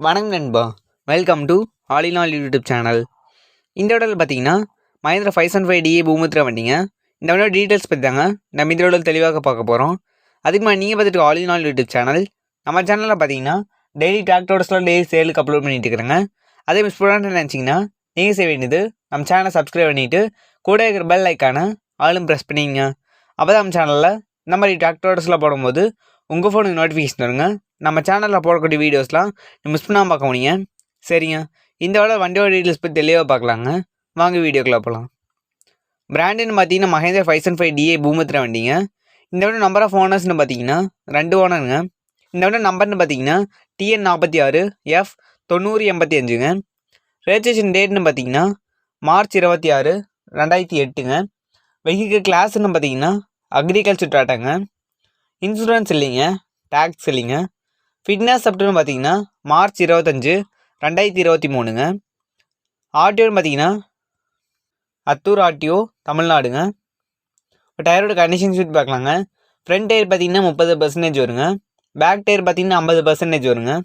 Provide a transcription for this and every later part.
வணக்கம் நண்பா, welcome to all in all YouTube channel. இந்த வீடியோவில் பார்த்தீங்கன்னா மஹிந்திரா 575DA பூமத்திர வண்டிங்க. இந்த வண்டியோட டீட்டெயில்ஸ் பற்றி தாங்க நம்ம இந்த வீடியோவில் தெளிவாக பார்க்க போகிறோம். அதுக்கு மாதிரி நீங்கள் பார்த்துட்டு all in all YouTube channel. நம்ம சேனலில் பார்த்தீங்கன்னா டெய்லி டிராக்டர்ஸ்லாம் டெய்லி சேலுக்கு அப்லோட் பண்ணிட்டு இருக்கிறேங்க. அதே மிஸ் பண்ணான்னு நினச்சிங்கன்னா நீங்கள் செய்ய வேண்டியது நம்ம சேனலை சப்ஸ்கிரைப் பண்ணிவிட்டு கூட இருக்கிற பெல் ஐக்கானை ஆளும் ப்ரெஸ் பண்ணிங்க. அப்போ தான் நம்ம சேனலில் இந்த மாதிரி டிராக்டர்ஸ்லாம் போடும்போது உங்கள் ஃபோனுக்கு நோட்டிஃபிகேஷன் வருங்க. நம்ம சேனலில் போடக்கூடிய வீடியோஸ்லாம் மிஸ் பண்ணாமல் பார்க்க முடியுங்க. சரிங்க, இந்த வேலை வண்டியோட டீட்டெயில்ஸ் பற்றி தெளிவாக பார்க்கலாங்க. வாங்க வீடியோக்குள்ளே போகலாம். பிராண்டுன்னு பார்த்தீங்கன்னா மஹேந்திரா 575DA பூமத்திர வண்டிங்க. இந்த விட நம்பர் ஆஃப் ஓனர்ஸ்னு பார்த்தீங்கன்னா 2 ஓனருங்க. இந்த விட நம்பர்னு பார்த்தீங்கன்னா TN46 F9085ங்க. ரெஜிஸ்ட்ரேஷன் டேட்னு பார்த்தீங்கன்னா மார்ச் 26, 2008ங்க. வெஹிக்கிள் கிளாஸ்ன்னு பார்த்தீங்கன்னா அக்ரிகல்ச்சர் டாட்டாங்க. இன்சூரன்ஸ் இல்லைங்க, டேக்ஸ் இல்லைங்க. ஃபிட்னஸ் அப்டுன்னு பார்த்தீங்கன்னா மார்ச் 25, 2023ங்க. ஆர்டிஓன்னு பார்த்தீங்கன்னா அத்தூர் ஆர்டிஓ தமிழ்நாடுங்க. இப்போ டயரோட கண்டிஷன்ஸ் பற்றி பார்க்கலாங்க. ஃப்ரண்ட் டயர் பார்த்தீங்கன்னா 30% வருங்க. பேக் டயர் பார்த்தீங்கன்னா 50% வருங்க.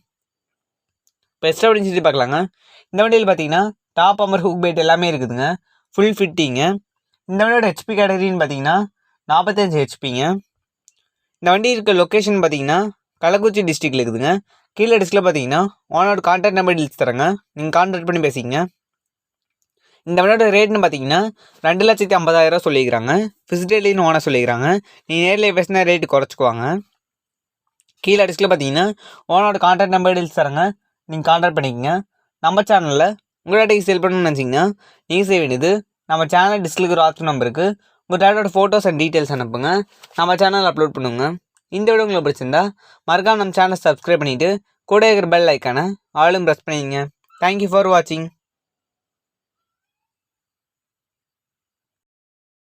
இப்போ எக்ஸ்ட்ரா அப்படின்னு சொல்லி பார்க்கலாங்க. இந்த வண்டியில் பார்த்தீங்கன்னா டாப் அமர் ஹூக் பெல்ட் எல்லாமே இருக்குதுங்க. ஃபுல் ஃபிட்டிங்க. இந்த வண்டியோட ஹெச்பி கேட்டகரின்னு பார்த்தீங்கன்னா 45 ஹெச்பிங்க. இந்த வண்டி இருக்க லொக்கேஷன் பார்த்தீங்கன்னா கள்ளக்குறிச்சி டிஸ்ட்ரிக்டில் இருக்குதுங்க. கீழே டிஸ்கில் பார்த்தீங்கன்னா ஓனோட கான்டாக்ட் நம்பர் டீல்ஸ் தரேங்க, நீங்கள் கான்டாக்ட் பண்ணி பேசிக்கங்க. இந்த வண்டியோட ரேட்னு பார்த்தீங்கன்னா 2,50,000 சொல்லிக்கிறாங்க. ஃபிசிட்டேலின்னு ஓனர் சொல்லிக்கிறாங்க. நீங்கள் நேரில் பேசினா ரேட்டு குறைச்சிக்குவாங்க. கீழே டிஸ்கில் பார்த்தீங்கன்னா ஓனோட கான்டாக்ட் நம்பர் டீல்ஸ் தரேங்க, நீங்கள் கான்டாக்ட் பண்ணிக்கங்க. நம்ம சேனலில் உங்களோட சேல் பண்ணணும்னு நினச்சிங்கன்னா நீங்கள் செய்ய வேண்டியது நம்ம சேனல் டிஸ்கிலுக்கு ஒரு வாட்ஸ்அப் நம்பருக்கு உங்கள் டேட்டோட ஃபோட்டோஸ் அண்ட் டீட்டெயில்ஸ் அனுப்புங்க, நம்ம சேனல் அப்லோட் பண்ணுங்க. இந்த வீடியோ உங்களுக்கு பிடிச்சிருந்தா மறக்காம நம்ம சேனலை சப்ஸ்கிரைப் பண்ணிவிட்டு கூட இருக்கிற பெல் ஐக்கானை ஆளும் ப்ரெஸ் பண்ணிங்க. தேங்க்யூ ஃபார் வாட்சிங்.